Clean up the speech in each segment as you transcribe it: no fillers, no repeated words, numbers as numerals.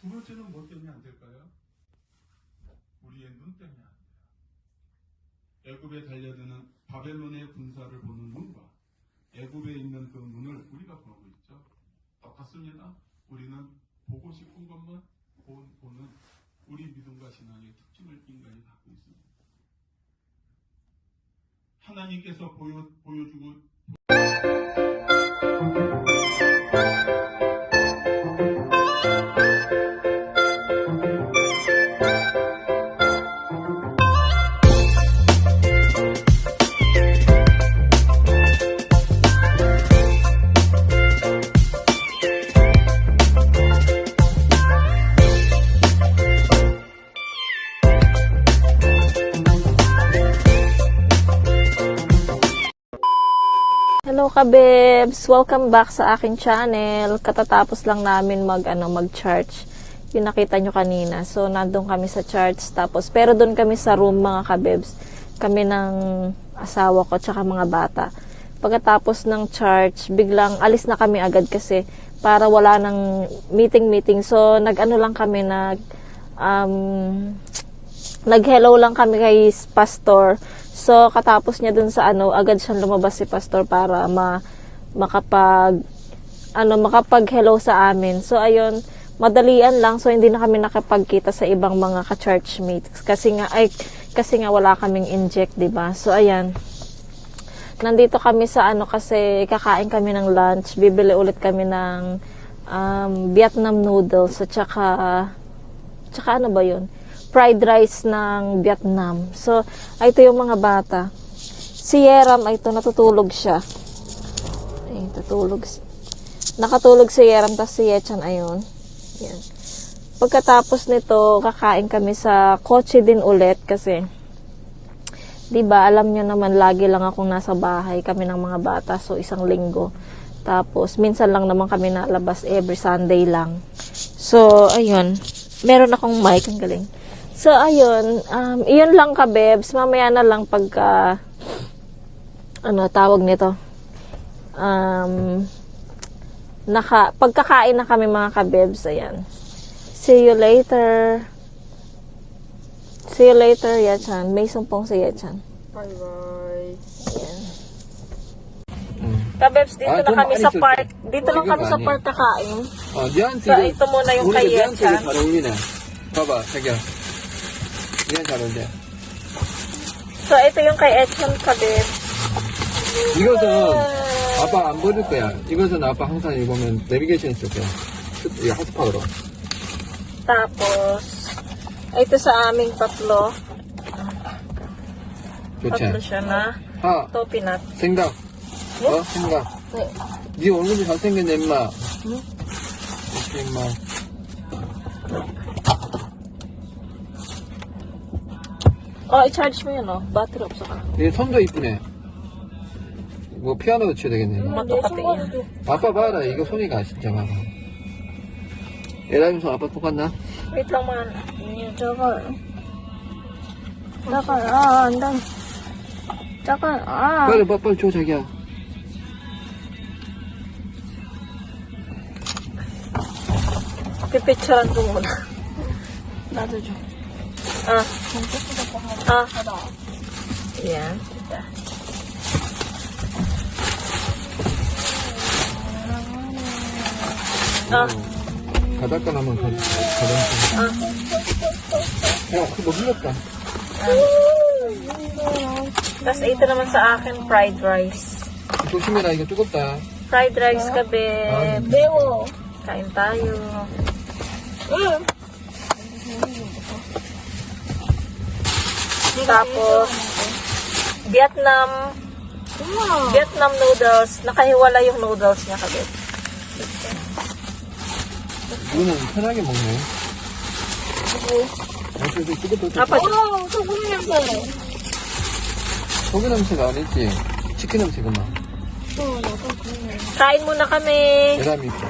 두 번째는 뭐 때문에 안 될까요? 우리의 눈 때문에 안 돼요. 애굽에 달려드는 바벨론의 군사를 보는 눈과 애굽에 있는 그 눈을 우리가 보고 있죠. 똑같습니다. 우리는 보고 싶은 것만 보는 우리 믿음과 신앙의 특징을 인간이 갖고 있습니다. 하나님께서 보여주고 Hello kabebs! Welcome back sa aking channel. Katatapos lang namin mag-charge. Yung nakita nyo kanina. So, nandun kami sa church. Pero doon kami sa room mga kabebs. Kami ng asawa ko tsaka mga bata. Pagkatapos ng church, biglang alis na kami agad kasi para wala ng meeting. So, nag-ano lang kami, nag-hello lang kami kay pastor. So, katapos niya dun sa agad siyang lumabas si pastor para makapag-hello sa amin. So, ayun, madalian lang. So, hindi na kami nakapagkita sa ibang mga ka-churchmates. Kasi nga wala kaming inject, 'di ba? So, ayan. Nandito kami sa kasi kakain kami ng lunch. Bibili ulit kami ng Vietnam noodles at saka ano ba 'yun? Fried rice ng Vietnam. So, ito yung mga bata. Si Yeram, ito, natutulog siya. Ay, nakatulog si Yeram, tapos si Yechan, ayun. Yan. Pagkatapos nito, kakain kami sa kotse din ulit kasi, diba, alam nyo naman, lagi lang akong nasa bahay, kami ng mga bata, so isang linggo. Tapos, minsan lang naman kami nalabas, every Sunday lang. So, ayun. Meron akong mic, ang galing. So, ayun, iyon lang kabebs, mamaya na lang pagka, tawag nito, pagkakain na kami mga kabebs, ayan. See you later, Yechan. May sumpong si Yechan. Bye-bye. Ayan. Kabebs, dito na kami sa park, kakain. So, ito muna yung kay Yechan. 잘 어울리네. 봐봐, 자기야. 얘는 잘 어울려. So, ito yung kay Yechan kabebs. 이것은 아빠 안 버릴 거야. 이것은 아빠 항상 읽으면 내비게이션 있을 거야. 이 핫스팟으로. Tapos, ito sa aming tatlo. 좋지? Tatlo siya na. 하, Ito, pinat. 생각. 생각. 네 얼굴이 잘생겼네, 임마. 응? 이렇게, 임마. I-charge mo yun, battery 없어 ka. 얘 손도 이쁘네. 뭐 피아노도 쳐야 되겠네. Matukati yan. 아빠 봐라. 이거 손이가 진짜 봐라. 에라임 손 아빠 똑같나? Wait lang man. 빨리 줘, 자기야. Pipicturean ko muna. Nato dyan. Yan. 바닷가 나면 가자. 야, 그거 흘렸다. Tapos ito naman sa akin, fried rice. 조심해라, 이거 뜨겁다. Fried rice kabe. Bewo. Kain tayo. Tapos, Vietnam noodles. Nakahiwala yung noodles niya kabe. 이거는 편하게 먹네. Apat. 소금 냄새가 아니지. 치킨 냄새구만. Kain muna kami. 계란이 있어.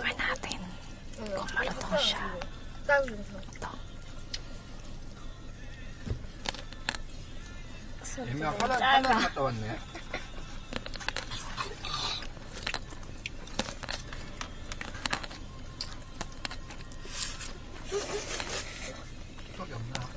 Tikman natin. Kung malutong siya. 애미가 하나 갔다 왔네. 수업이 없나?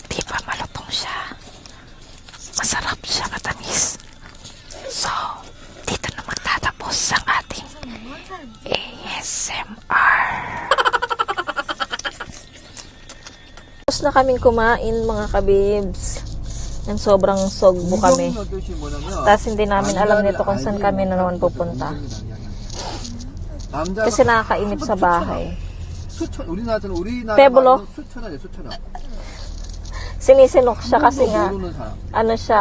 Di ba malutong siya? Masarap siya, matamis. So, dito na magtatapos ang ating ASMR. Tapos na kaming kumain, mga kabibs. Ang sobrang sogbo kami. Tapos hindi namin alam nito kung saan kami na naman pupunta. Kasi nakakainip sa bahay. Pebolo. Sinisinok siya kasi nga, ano siya,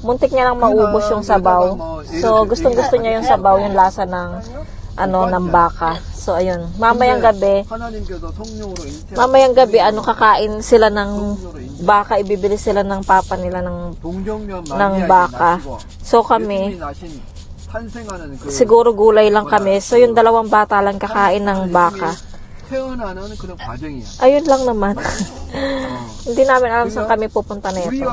muntik niya lang maubos yung sabaw. So, gustong-gusto niya yung sabaw, yung lasa ng, ng baka. So, ayun. Mamayang gabi, kakain sila ng baka, ibibili sila ng papa nila ng baka. So, kami, siguro gulay lang kami. So, yung dalawang bata lang kakain ng baka. 태어나는 그런 과정이야. Ayun lang naman. Hindi namin alam saan kami pupunta na ito.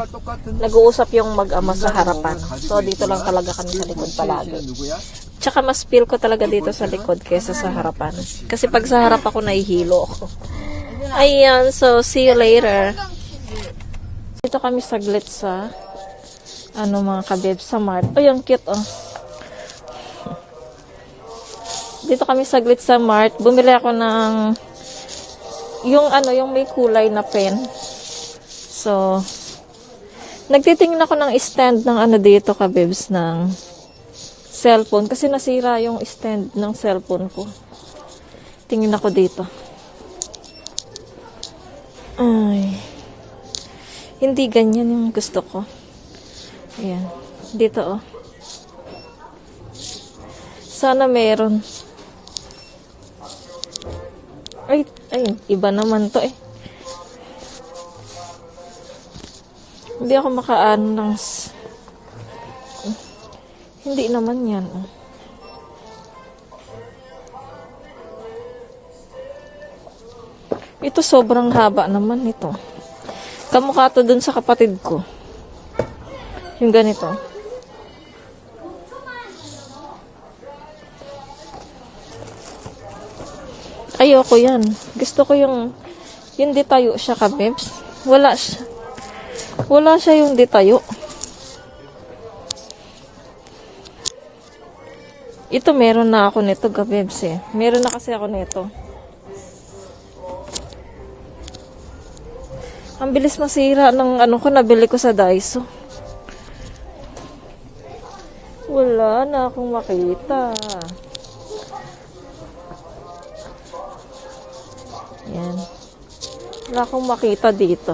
Nag-uusap yung mag-ama sa harapan. So, dito lang talaga kami sa likod palagi. Tsaka mas feel ko talaga dito sa likod kesa sa harapan. Kasi pag sa harap ako, nahihilo ako. Ayan, so see you later. Dito kami saglit sa mga kabib sa Mart. Oh, yung cute, oh. Dito kami saglit sa Mart. Bumili ako ng yung may kulay na pen. So, nagtitingin ako ng stand ng dito, kabibs, ng cellphone. Kasi nasira yung stand ng cellphone ko. Tingin ako dito. Ay. Hindi ganyan yung gusto ko. Ayan. Dito, oh. Sana meron. Ay, iba naman to eh. Hindi ako makaano ng... Hindi naman yan. Oh. Ito sobrang haba naman ito. Kamukha to dun sa kapatid ko. Yung ganito. Ayoko yan. Gusto ko yung detayo siya, kabibs. Wala siya yung detayo. Ito meron na ako nito, kabibs eh. Meron na kasi ako nito. Ang bilis masira ng ko nabili ko sa Daiso. Wala na akong makita. Yan. Wala akong makita dito.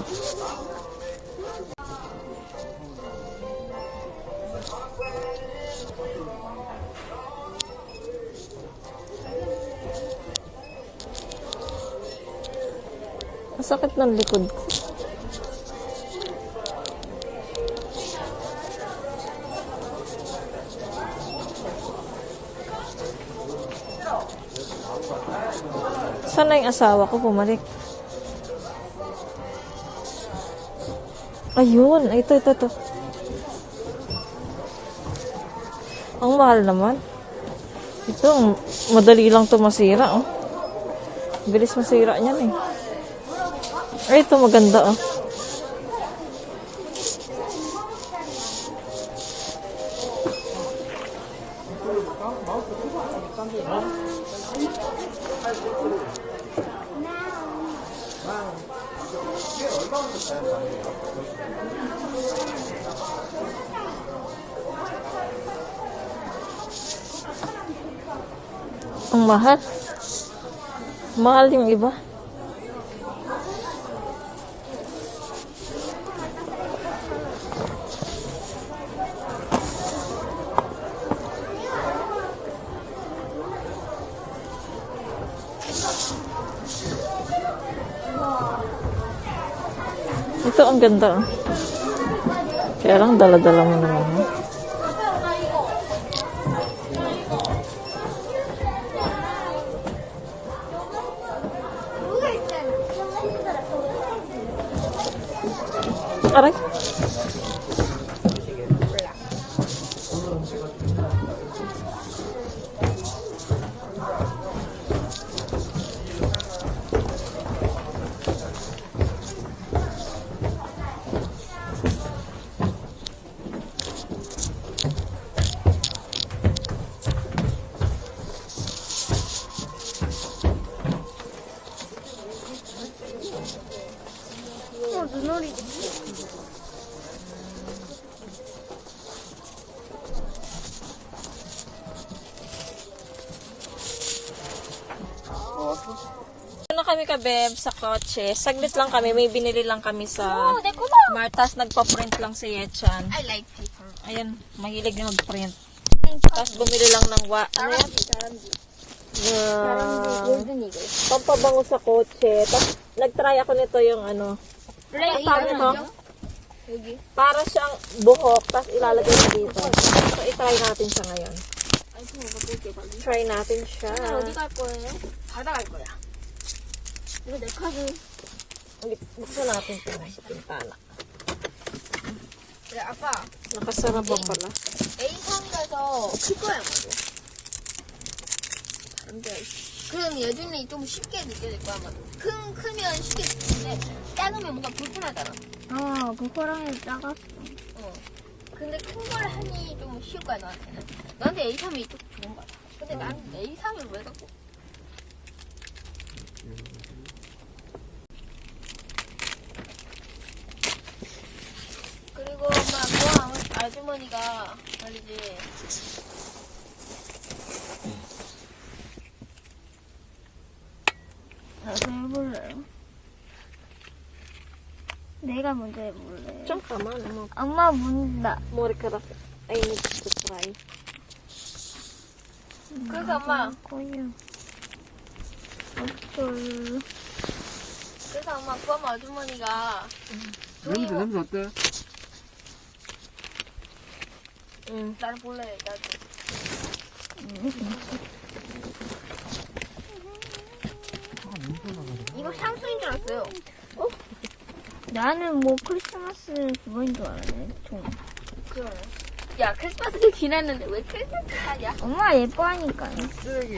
Masakit ng likod ko. Sana yung asawa ko bumalik. Ayun. Ito. Ang mahal naman. Ito, madali lang ito masira, oh. Bilis masira niyan, eh. Ay, ito maganda, oh. Ang mahal. Mahal yung iba. Ito, ang ganda. Oh. Kaya lang, dala-dala mo naman. Oh. Aray. Na kami kabeb sa kotse. Saglit lang kami. May binili lang kami sa Martas. Nagpa-print lang si Yechan. I like paper. Ayan, mahilig na mag-print. Tapos bumili lang ng ano yan? Golden Eagle. Pampabango sa kotse. Tapos nag-try ako nito yung ano. Tawag ito? 여기. Para siyang buhok. Tapos ilalagay mo dito. So, i-try natin siya ngayon. 아이폰 바꿀게 빨리. Try natin siya. 어디 갈 거예요? 바다 갈 거야. 이거 내 카드. Buksan natin ito. Pintana. 그래 아빠. Nakasara ba pala? A상이라서 클 거야 먼저. 근데 그럼 예준이 좀 쉽게 느껴질 거야 아마도. 크면 쉽게 느끼는데 작으면 뭔가 불편하잖아. 그거랑 작았어. 근데 큰 걸 하니 좀 쉬울 거야 너한테는. 너한테 A3이 좀 좋은 거야. 근데 난 A3을 왜 갖고? 그리고 엄마 그 아주머니가 말이지. 나도 해볼래요. 내가 먼저 해볼래. Diyan ka man. Ano? 엄마 문다. More ka I need to try. 그래서 엄마 거야. 어쩔. 그래서 엄마 구엄마 아주머니가 냄새 어때? 응. 나를 볼래 나도. 이거 향수인 줄 알았어요. 나는 뭐 크리스마스 그거인 줄 알았네. 종. 그러네. 야 크리스마스도 지났는데 왜 크리스마스 하냐? 엄마 예뻐하니까. 쓰레기.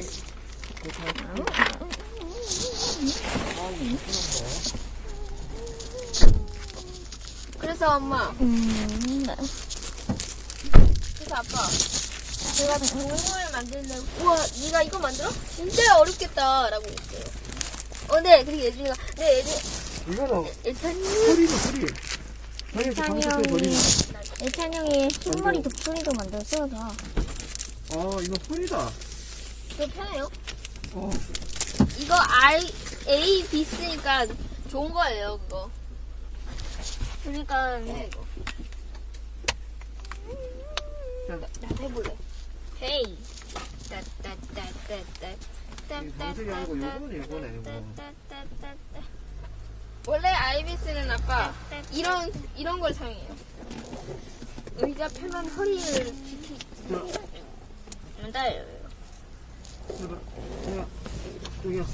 그래서 엄마 그래서 아빠 제가 종을 만들려고 우와 네가 이거 만들어? 진짜 어렵겠다 라고 했어요. 네 그리고 예준이가 네 이거는 예찬이 소리. 저에서 찬이 방석에 형이 버리는. 예찬 형이 흰머리 독수리도 만들었어. 나. 이거 풀이다. 이거 편해요? 어. 이거 A, B 쓰니까 좋은 거예요 그거. 그러니까 네, 이거. 나도 해볼래. 헤이. 방석이 아니고 요거네. 원래 아이비스는 아빠 이런 걸 사용해요. 의자 편한 허리를 지키기. 맞아요. 여기요.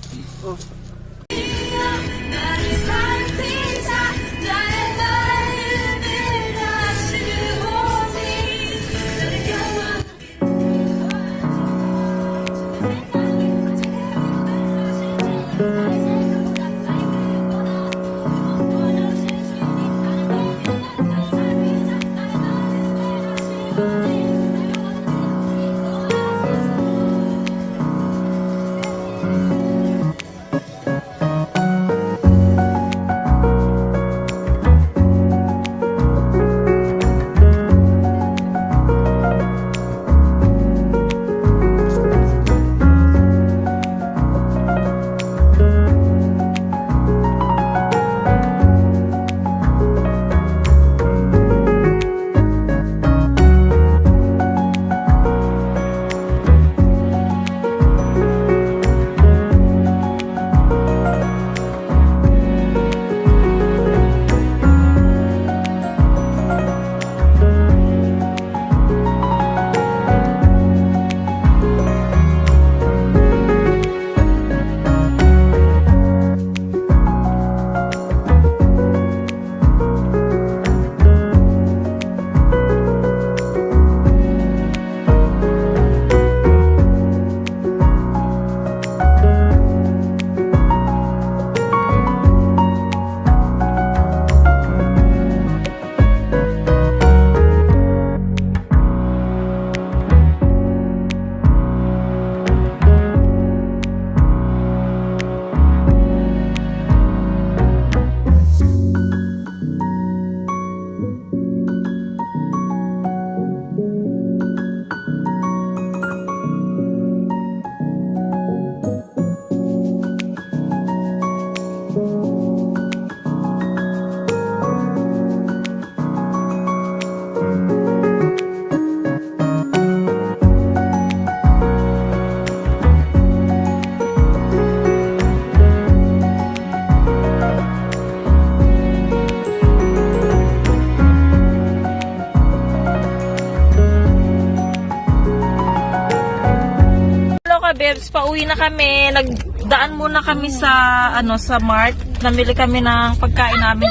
pauwi na kami. Nagdaan muna kami sa sa Mart. Namili kami ng pagkain namin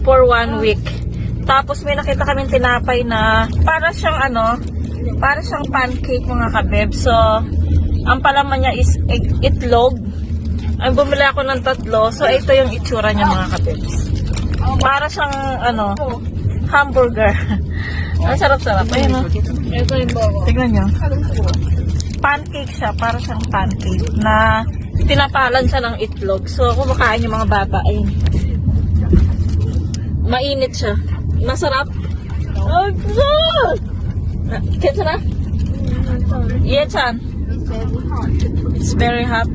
for 1 week. Tapos may nakita kaming tinapay na para siyang pancake mga kabeb. So, ang palaman niya is itlog. Ay bumili ako ng 3. So, ito yung itsura niya mga kabebs. Para siyang hamburger. Ang sarap-sarap. Ayun o. Tignan nyo. Pancake siya. Para siyang pancake na tinapalan siya ng itlog. So, kumakain yung mga bata. Ayun. Mainit siya. Masarap. Oh, God! Kaya na? Yeah, Chan. It's very hot.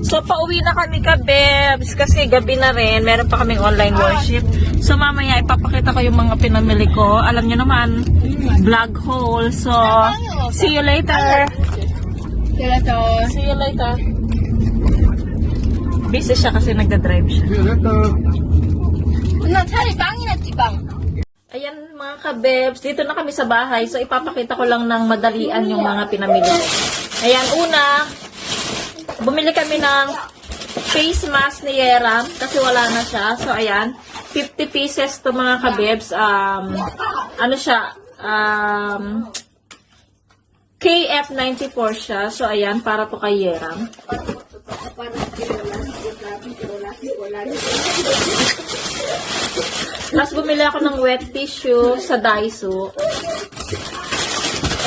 So, pauwi na kami kabebs. Kasi gabi na rin. Meron pa kaming online worship. So, mamaya ipapakita ko yung mga pinamili ko. Alam nyo naman, vlog haul. So, see you later. See you later. Busy siya kasi nagda-drive siya. 누나 차라리 빵이나 찌빵. Ayan mga kabebs, dito na kami sa bahay. So, ipapakita ko lang ng madalian yung mga pinamili ko. Ayan, una, bumili kami ng face mask ni Yeram kasi wala na siya. So, ayan, 50 pieces to mga kabebs. KF94 siya. So, ayan, para to kay Yeram. Tapos bumili ako ng wet tissue sa Daiso.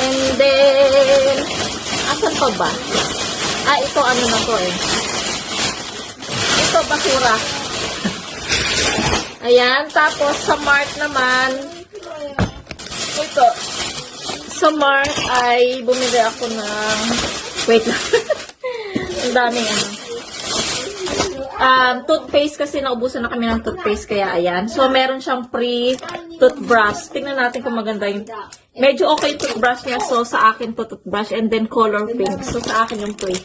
And then, asan pa ba? Ito ano na to eh. Ito, basura. Ayan, tapos sa Mart naman, ito. Sa Mart ay bumili ako ng, wait lang. Ang daming toothpaste kasi naubusan na kami ng toothpaste kaya ayan. So, meron siyang free toothbrush. Tingnan natin kung maganda yung medyo okay yung toothbrush niya. So, sa akin to toothbrush and then color pink. So, sa akin yung free.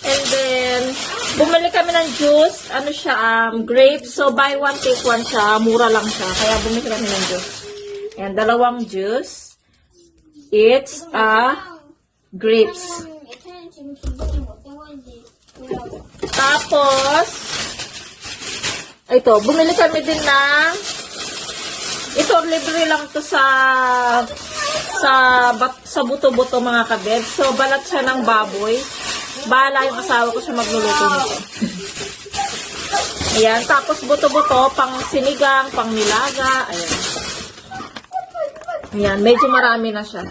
And then, bumili kami ng juice. Ano siya? Grapes. So, buy one, take one siya. Mura lang siya. Kaya bumili kami ng juice. Ayan, 2 juice. It's grapes. Tapos, ito, bumili kami din ng, ito, libre lang to sa buto-buto mga kabeb. So, balat siya ng baboy. Bahala yung asawa ko siya magluluto nito. Ayan, tapos buto-buto, pang sinigang, pang nilaga, ayan. Ayan, medyo marami na siya.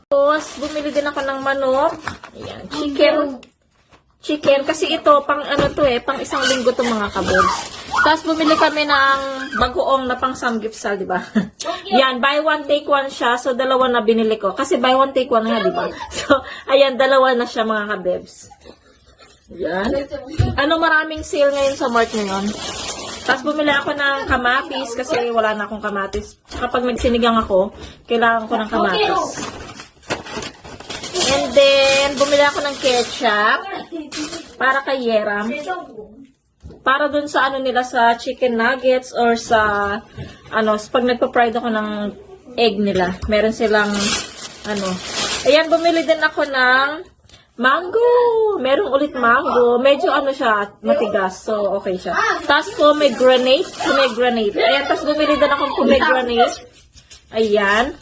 Tapos, bumili din ako ng manok. Ayan, chicken. Kasi ito, pang pang 1 linggo to mga kabobs. Tapos, bumili kami ng bagoong na pang samgipsal, di ba? Yan, buy one, take one siya. So, 2 na binili ko. Kasi buy one, take one nga, di ba? So, ayan, 2 na siya mga kabebs. Yan. Maraming sale ngayon sa Mart ngayon. Tapos, bumili ako ng kamatis kasi wala na akong kamatis. Tsaka pag nagsinigang ako, kailangan ko ng kamatis. And then, bumili ako ng ketchup para kay Yeram. Para dun sa nila sa chicken nuggets or sa pag nagpa-fried ako ng egg nila. Meron silang Ayan, bumili din ako ng mango. Meron ulit mango. Medyo siya, matigas. So, okay siya. Tapos pomegranate. Ayan, tapos bumili din akong pomegranate. Ayan.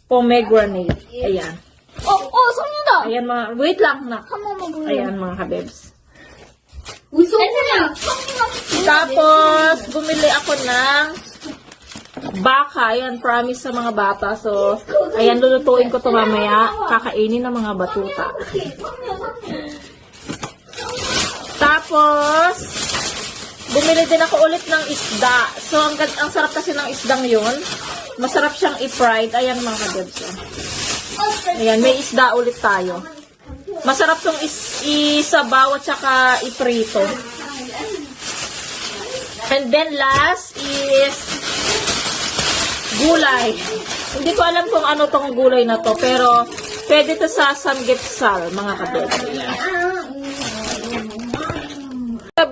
Pomegranate. Ayan. 성유다. Ayan wait lang na. 한 번만 보여. Ayan mga kabebs. 우리 성유야. Tapos, bumili ako ng baka. Ayan, promise sa mga bata. So, ayan, lulutuin ko ito mamaya. Kakainin ng mga batuta. Tapos, bumili din ako ulit ng isda. So, ang sarap kasi ng isdang yun. Masarap siyang i-fried. Ayan mga kabebs. Ayan, may isda ulit tayo. Masarap tong isabaw at saka iprito. And then last is gulay. Hindi ko alam kung ano tong gulay na to, pero pwede to sa samgipsal, mga kabeb.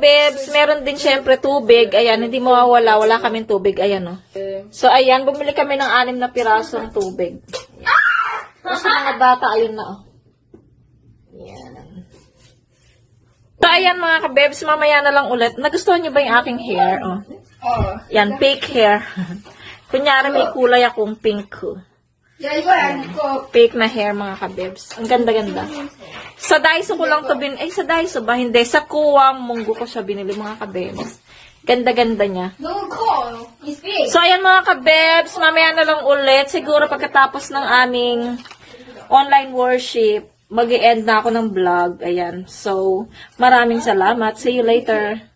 kabebs, meron din syempre tubig. Ayan, hindi mawawala. Wala kaming tubig. Ayan, oh. So, ayan, bumili kami ng 6 na pirasong tubig. Kasi mga bata, ayun na, oh. Ayan. So, ayan mga kabebs, mamaya na lang ulit. Nagustuhan niyo ba yung aking hair? Oh. Yan, fake hair. Kunyari may kulay akong pink. Fake na hair mga kabebs. Ang ganda-ganda. Sa Daiso ko lang to sa Daiso ba? Hindi. Sa Kuwang Munggo ko siya binili mga kabebs. Ganda-ganda niya. 너무 커. It's big. So, ayan mga kabebs, mamaya na lang ulit. Siguro pagkatapos ng aming online worship, mag-i-end na ako ng vlog. Ayan. So, maraming salamat. See you later.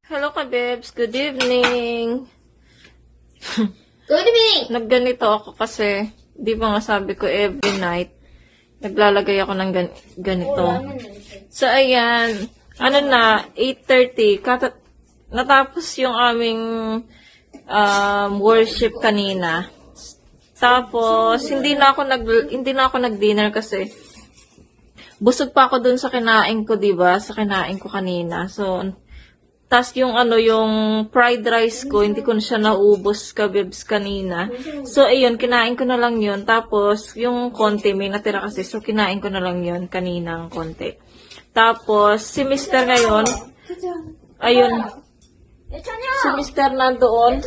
Hello kabebs, good evening. Good evening. Nagganito ako kasi, di ba nga sabi ko every night, naglalagay ako ng ganito. So, ayan, ano na, 8:30, natapos yung aming worship kanina. Tapos, hindi na ako nag-dinner kasi busog pa ako dun sa kinain ko, di ba? Sa kinain ko kanina. So, tas yung fried rice ko, hindi ko na siya naubos kabebs kanina. So, ayun, kinain ko na lang yun. Tapos, yung konti, may natira kasi. So, kinain ko na lang yun kaninang konti. Tapos, si Mr. ngayon, ayun, si Mr. nandoon.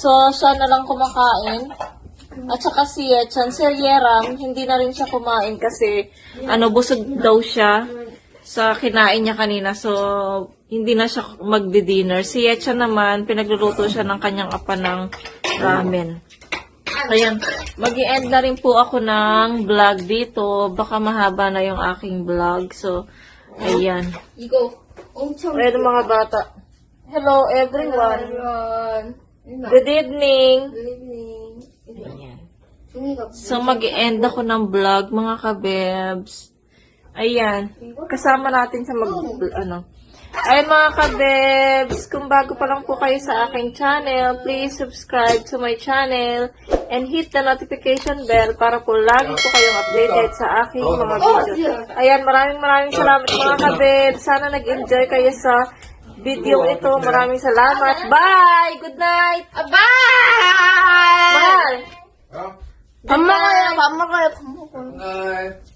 So, siya na lang kumakain. At saka si Yechan, si Yeram, hindi na rin siya kumain kasi, busog daw siya sa kinain niya kanina. So, hindi na siya magdi-dinner. Si Yechan naman, pinagluluto siya ng kanyang apa ng ramen. Ayan, mag-i-end na rin po ako ng vlog dito. Baka mahaba na yung aking vlog. So, ayan. 이거 엄청 Ayan mga bata. Hello everyone. Good evening. Good evening. Ayan. 종이가 So, mag-i-end ako ng vlog, mga kabebs. Ayan. Kasama natin sa Ay mga kabebs, kung bago pa lang po kayo sa aking channel, please subscribe to my channel and hit the notification bell para po lagi po kayong updated sa aking mga video. Ayan, maraming salamat mga kabebs. Sana nag-enjoy kayo sa video ito. Maraming salamat. Bye! Good night! Bye! Bye! 밥 먹어요, 밥 먹어요, 밥 먹어요. 네.